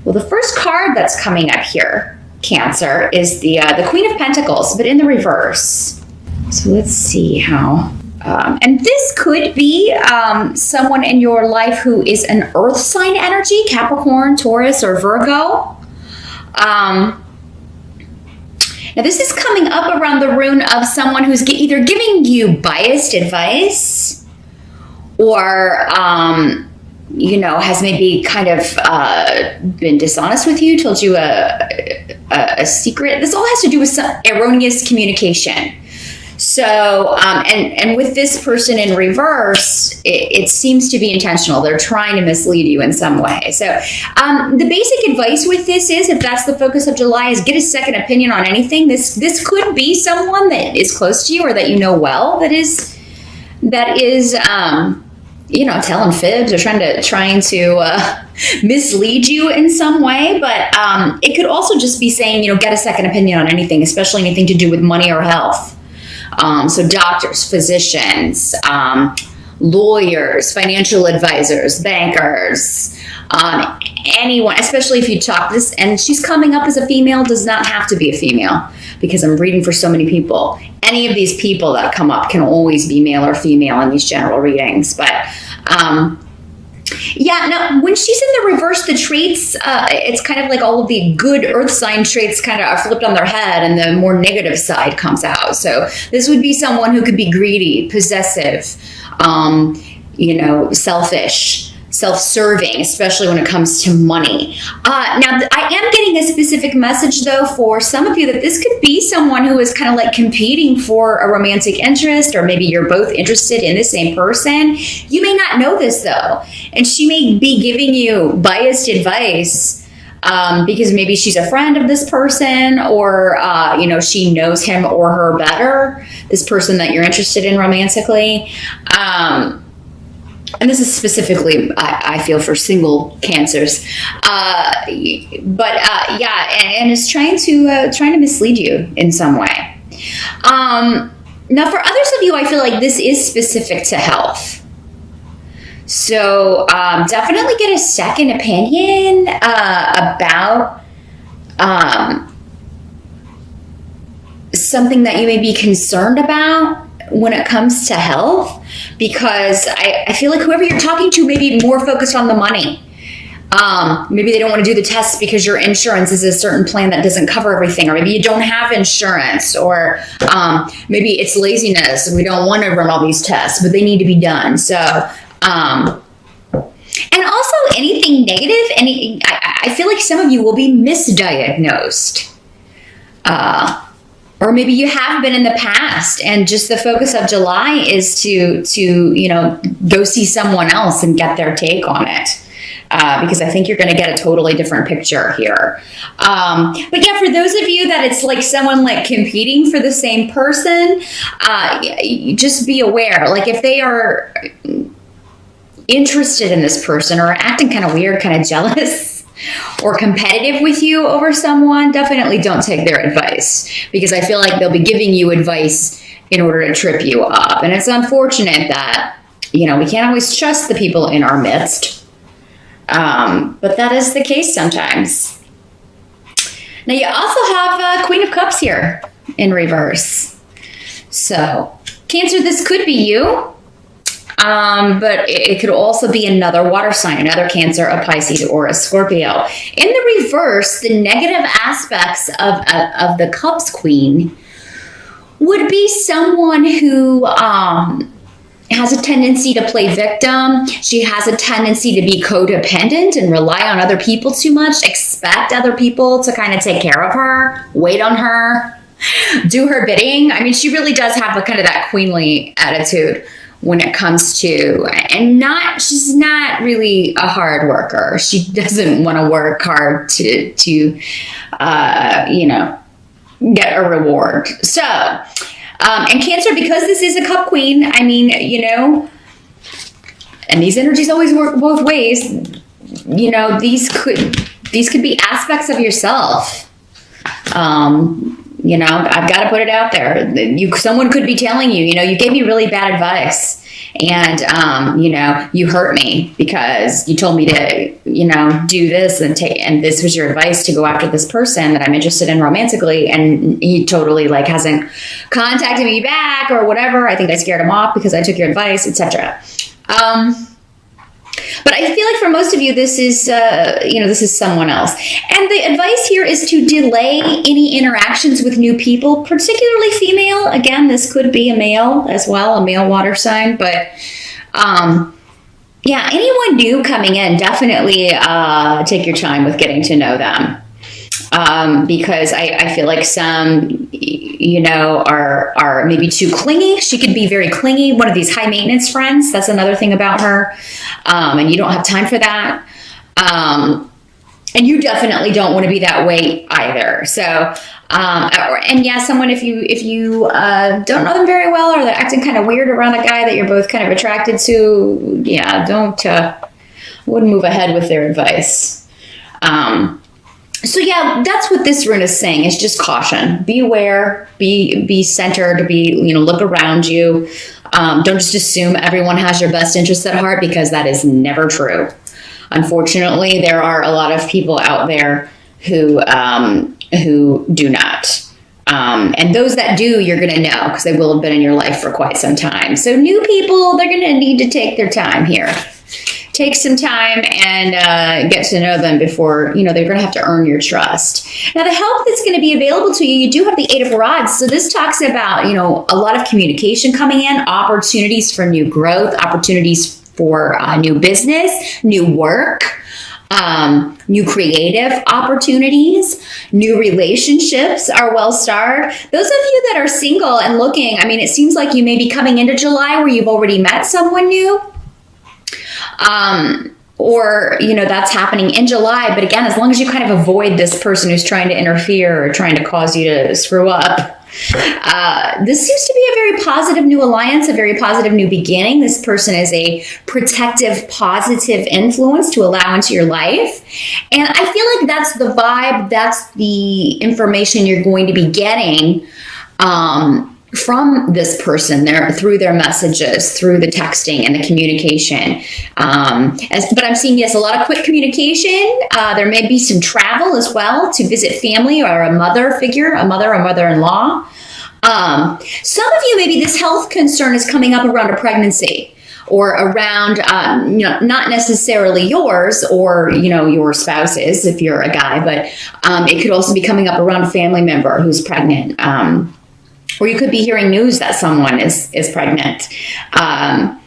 Well, the first card that's coming up here, Cancer, is the Queen of Pentacles, but in the reverse. So let's see how. And this could be someone in your life who is an earth sign energy, Capricorn, Taurus, or Virgo. Now, this is coming up around the rune of someone who's either giving you biased advice or, you know, has maybe kind of been dishonest with you, told you a secret. This all has to do with some erroneous communication. So, and with this person in reverse, it seems to be intentional. They're trying to mislead you in some way. So, the basic advice with this is, if that's the focus of July, is get a second opinion on anything. This could be someone that is close to you or that you know well that is, you know, telling fibs or trying to mislead you in some way. But it could also just be saying, you know, get a second opinion on anything, especially anything to do with money or health. So doctors, physicians, lawyers, financial advisors, bankers, anyone, especially if you talk this, and she's coming up as a female, does not have to be a female, because I'm reading for so many people. Any of these people that come up can always be male or female in these general readings. But yeah, now when she's in the reverse, the traits, it's kind of like all of the good earth sign traits kind of are flipped on their head and the more negative side comes out. So this would be someone who could be greedy, possessive, you know, selfish, self-serving, especially when it comes to money. Now, I am getting a specific message, though, for some of you that this could be someone who is kind of like competing for a romantic interest, or maybe you're both interested in the same person. You may not know this, though, and she may be giving you biased advice because maybe she's a friend of this person, or, you know, she knows him or her better, this person that you're interested in romantically. And this is specifically, I feel, for single Cancers. Yeah, and it's trying to mislead you in some way. Now, for others of you, I feel like this is specific to health. So definitely get a second opinion about something that you may be concerned about when it comes to health, because I feel like whoever you're talking to may be more focused on the money. Maybe they don't want to do the tests because your insurance is a certain plan that doesn't cover everything, or maybe you don't have insurance, or maybe it's laziness. We don't want to run all these tests, but they need to be done. So, and also anything negative, I feel like some of you will be misdiagnosed. Or maybe you have been in the past, and just the focus of July is to you know, go see someone else and get their take on it. Because I think you're going to get a totally different picture here. But yeah, for those of you that it's like someone like competing for the same person, just be aware. Like if they are interested in this person or acting kind of weird, kind of jealous, or competitive with you over someone, definitely don't take their advice, because I feel like they'll be giving you advice in order to trip you up. And it's unfortunate that, you know, we can't always trust the people in our midst. But that is the case sometimes. Now you also have Queen of Cups here in reverse. So Cancer, this could be you. But it could also be another water sign, another Cancer, a Pisces, or a Scorpio. In the reverse, the negative aspects of the Cups Queen would be someone who has a tendency to play victim. She has a tendency to be codependent and rely on other people too much, expect other people to kind of take care of her, wait on her, do her bidding. I mean, she really does have a kind of that queenly attitude when it comes to, and she's not really a hard worker. She doesn't want to work hard to you know, get a reward. So, and Cancer, because this is a Cup Queen, I mean, you know, and these energies always work both ways. You know, these could be aspects of yourself. You know, I've got to put it out there. Someone could be telling you, you know, you gave me really bad advice, and you know, you hurt me because you told me to, you know, do this and this was your advice to go after this person that I'm interested in romantically, and he totally like hasn't contacted me back or whatever. I think I scared him off because I took your advice, etc. But I feel like for most of you, this is, you know, this is someone else. And the advice here is to delay any interactions with new people, particularly female. Again, this could be a male as well, a male water sign. But yeah, anyone new coming in, definitely take your time with getting to know them. Because I feel like some, you know, are maybe too clingy. She could be very clingy, one of these high maintenance friends. That's another thing about her. And you don't have time for that. And you definitely don't want to be that way either. So, and yeah, someone, if you don't know them very well, or they're acting kind of weird around a guy that you're both kind of attracted to, yeah, wouldn't move ahead with their advice. So yeah, that's what this rune is saying. It's just caution. Be aware, be centered, you know, look around you. Don't just assume everyone has your best interests at heart, because that is never true. Unfortunately, there are a lot of people out there who do not. And those that do, you're going to know, because they will have been in your life for quite some time. So new people, they're going to need to take their time here. Take some time and get to know them before, you know, they're going to have to earn your trust. Now, the help that's going to be available to you do have the Eight of Rods. So this talks about, you know, a lot of communication coming in, opportunities for new growth, opportunities for new business, new work, new creative opportunities, new relationships are well starred. Those of you that are single and looking, I mean, it seems like you may be coming into July where you've already met someone new. Or, you know, that's happening in July. But again, as long as you kind of avoid this person who's trying to interfere or trying to cause you to screw up, this seems to be a very positive new alliance, a very positive new beginning. This person is a protective, positive influence to allow into your life. And I feel like that's the vibe, that's the information you're going to be getting, from this person through their messages, through the texting and the communication. But I'm seeing, yes, a lot of quick communication. There may be some travel as well to visit family or a mother figure, a mother or mother-in-law. Some of you, maybe this health concern is coming up around a pregnancy, or around, you know, not necessarily yours or, you know, your spouse's if you're a guy, but it could also be coming up around a family member who's pregnant. Or you could be hearing news that someone is pregnant, and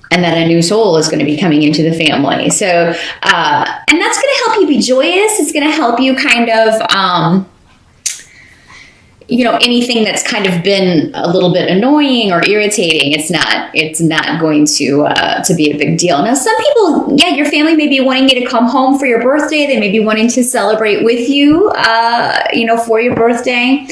that a new soul is going to be coming into the family. So, and that's going to help you be joyous. It's going to help you kind of, you know, anything that's kind of been a little bit annoying or irritating, it's not going to be a big deal. Now, some people, yeah, your family may be wanting you to come home for your birthday. They may be wanting to celebrate with you, you know, for your birthday.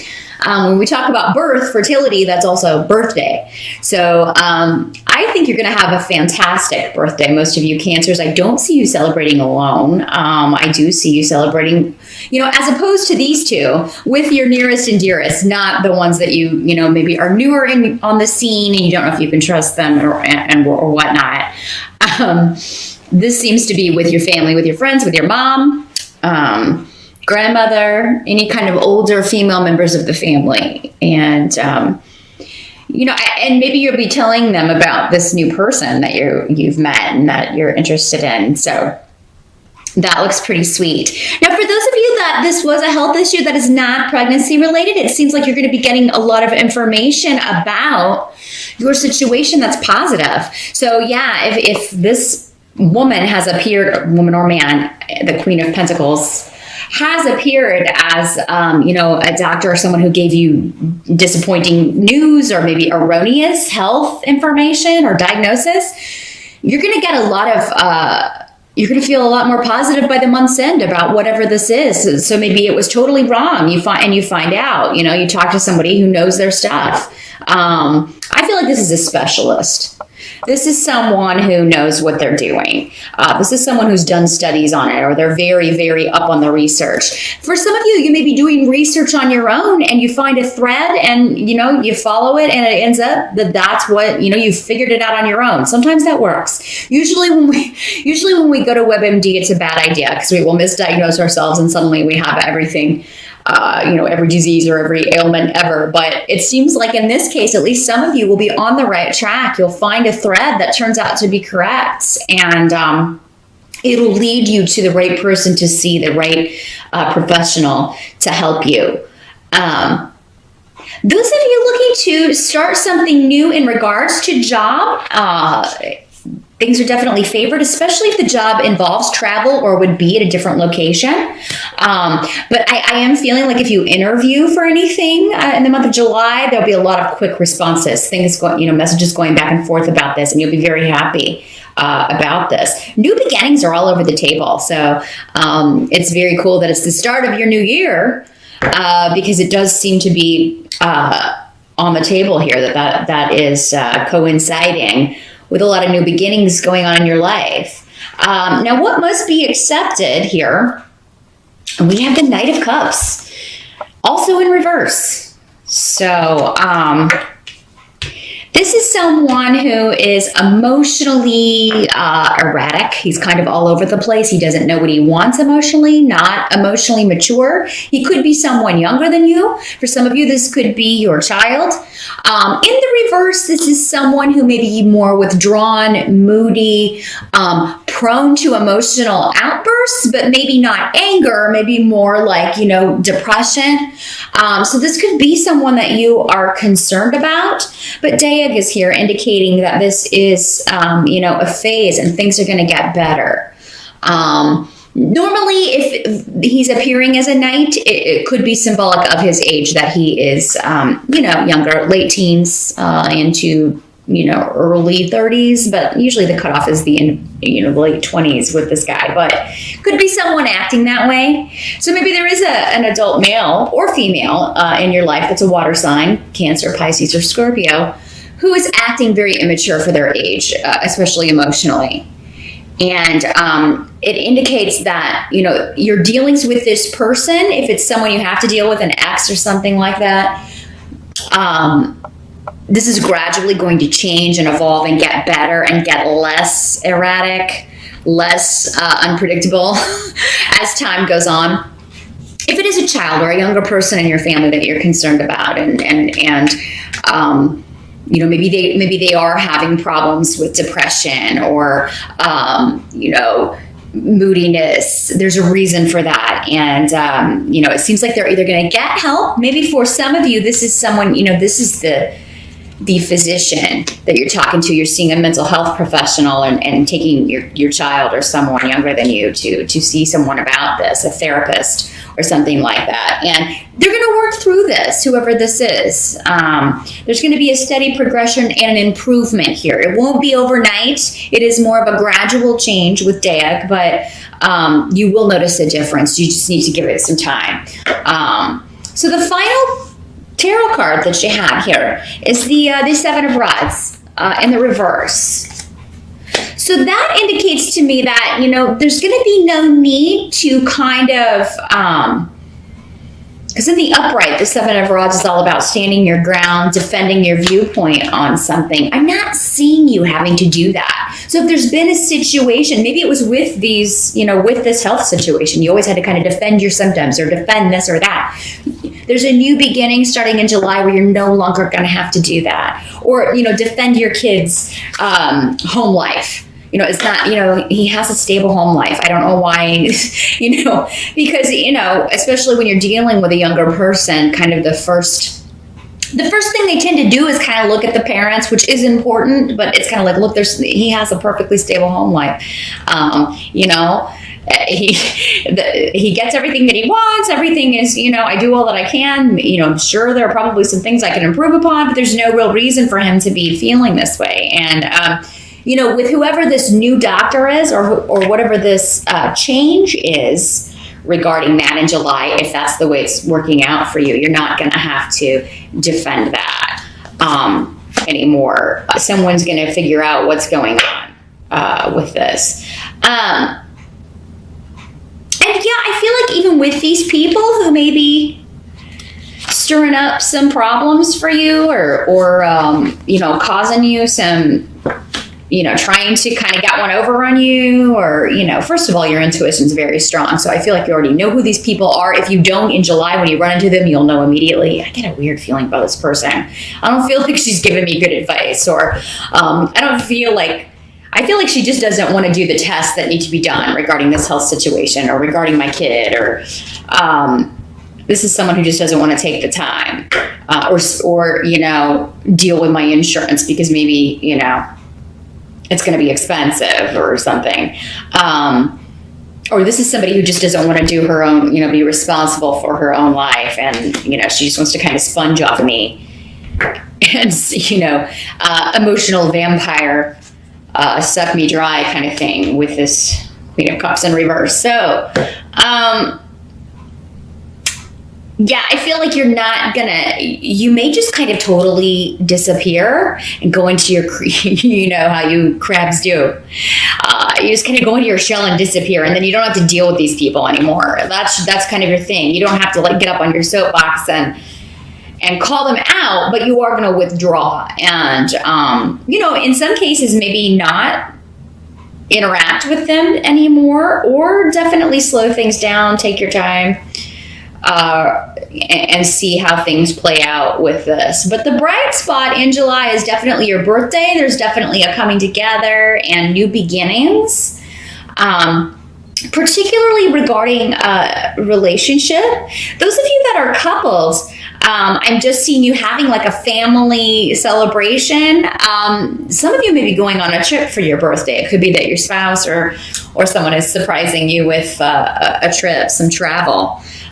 When we talk about birth, fertility, that's also birthday. So I think you're going to have a fantastic birthday. Most of you Cancers, I don't see you celebrating alone. I do see you celebrating, you know, as opposed to these two, with your nearest and dearest, not the ones that you know, maybe are newer on the scene and you don't know if you can trust them or whatnot. This seems to be with your family, with your friends, with your mom, grandmother, any kind of older female members of the family. And, you know, and maybe you'll be telling them about this new person that you've met and that you're interested in. So that looks pretty sweet. Now, for those of you that this was a health issue that is not pregnancy related, it seems like you're going to be getting a lot of information about your situation that's positive. So yeah, if this woman has appeared, woman or man, the Queen of Pentacles, has appeared as, you know, a doctor or someone who gave you disappointing news or maybe erroneous health information or diagnosis, you're going to get a lot of, you're going to feel a lot more positive by the month's end about whatever this is. So maybe it was totally wrong. You find out, you know, you talk to somebody who knows their stuff. I feel like this is a specialist. This is someone who knows what they're doing. This is someone who's done studies on it, or they're very, very up on the research. For some of you, you may be doing research on your own and you find a thread and, you follow it and it ends up that's what, you've figured it out on your own. Sometimes that works. Usually when we go to WebMD, it's a bad idea because we will misdiagnose ourselves and suddenly we have everything, every disease or every ailment ever. But it seems like in this case, at least some of you will be on the right track. You'll find a thread that turns out to be correct, and it'll lead you to the right person to see, the right professional to help you. Those of you looking to start something new in regards to job, things are definitely favored, especially if the job involves travel or would be at a different location. But I am feeling like if you interview for anything in the month of July, there'll be a lot of quick responses, messages going back and forth about this, and you'll be very happy about this. New beginnings are all over the table. So it's very cool that it's the start of your new year, because it does seem to be on the table here that is coinciding with a lot of new beginnings going on in your life. Now, what must be accepted here? We have the Knight of Cups, also in reverse. So, this is someone who is emotionally erratic. He's kind of all over the place. He doesn't know what he wants emotionally, not emotionally mature. He could be someone younger than you. For some of you, this could be your child. In the reverse, this is someone who may be more withdrawn, moody, prone to emotional outbursts, but maybe not anger, maybe more like, depression. So this could be someone that you are concerned about, but Deag is here indicating that this is, a phase and things are going to get better. Normally, if he's appearing as a knight, it could be symbolic of his age, that he is, younger, late teens into, early 30s, but usually the cutoff is the late 20s with this guy, but could be someone acting that way. So maybe there is an adult male or female in your life that's a water sign, Cancer, Pisces, or Scorpio, who is acting very immature for their age, especially emotionally. And it indicates that, your dealings with this person, if it's someone you have to deal with, an ex or something like that, this is gradually going to change and evolve and get better and get less erratic, less unpredictable as time goes on. If it is a child or a younger person in your family that you're concerned about, and maybe they are having problems with depression or moodiness, there's a reason for that. And it seems like they're either going to get help. Maybe for some of you, this is someone, this is the physician that you're talking to. You're seeing a mental health professional and taking your child or someone younger than you to see someone about this, a therapist or something like that. And they're going to work through this, whoever this is. There's going to be a steady progression and an improvement here. It won't be overnight. It is more of a gradual change with Deag, but you will notice a difference. You just need to give it some time. So the final tarot card that you have here is the Seven of Rods in the reverse. So that indicates to me that, there's going to be no need to kind of, because in the upright, the Seven of Rods is all about standing your ground, defending your viewpoint on something. I'm not seeing you having to do that. So if there's been a situation, maybe it was with these, with this health situation, you always had to kind of defend your symptoms or defend this or that. There's a new beginning starting in July where you're no longer going to have to do that. Or, defend your kids' home life. It's not, he has a stable home life. I don't know why, because, especially when you're dealing with a younger person, kind of the first thing they tend to do is kind of look at the parents, which is important, but it's kind of like, look, he has a perfectly stable home life. He gets everything that he wants. Everything is, I do all that I can. I'm sure there are probably some things I can improve upon, but there's no real reason for him to be feeling this way. And, with whoever this new doctor is or whatever this change is regarding that in July, if that's the way it's working out for you, you're not going to have to defend that. anymore. Someone's going to figure out what's going on with this. And yeah, I feel like even with these people who may be stirring up some problems for you, or you know, causing you some, you know, trying to kind of get one over on you, or, you know, first of all, your intuition is very strong. So I feel like you already know who these people are. If you don't, in July, when you run into them, you'll know immediately. I get a weird feeling about this person. I don't feel like she's giving me good advice, or I feel like she just doesn't want to do the tests that need to be done regarding this health situation, or regarding my kid, or this is someone who just doesn't want to take the time, or, you know, deal with my insurance because maybe, you know, it's going to be expensive or something. Or this is somebody who just doesn't want to do her own, you know, be responsible for her own life. And, you know, she just wants to kind of sponge off me. And, you know, emotional vampire, suck me dry kind of thing with this Queen of Cups in reverse. So, yeah, I feel like you may just kind of totally disappear and go into your, you know how you crabs do. You just kind of go into your shell and disappear, and then you don't have to deal with these people anymore. That's kind of your thing. You don't have to like get up on your soapbox and call them out, but you are going to withdraw. And, you know, in some cases, maybe not interact with them anymore, or definitely slow things down, take your time. And see how things play out with this. But the bright spot in July is definitely your birthday. There's definitely a coming together and new beginnings, particularly regarding relationship. Those of you that are couples, I'm just seeing you having like a family celebration. Some of you may be going on a trip for your birthday. It could be that your spouse or someone is surprising you with a trip, some travel.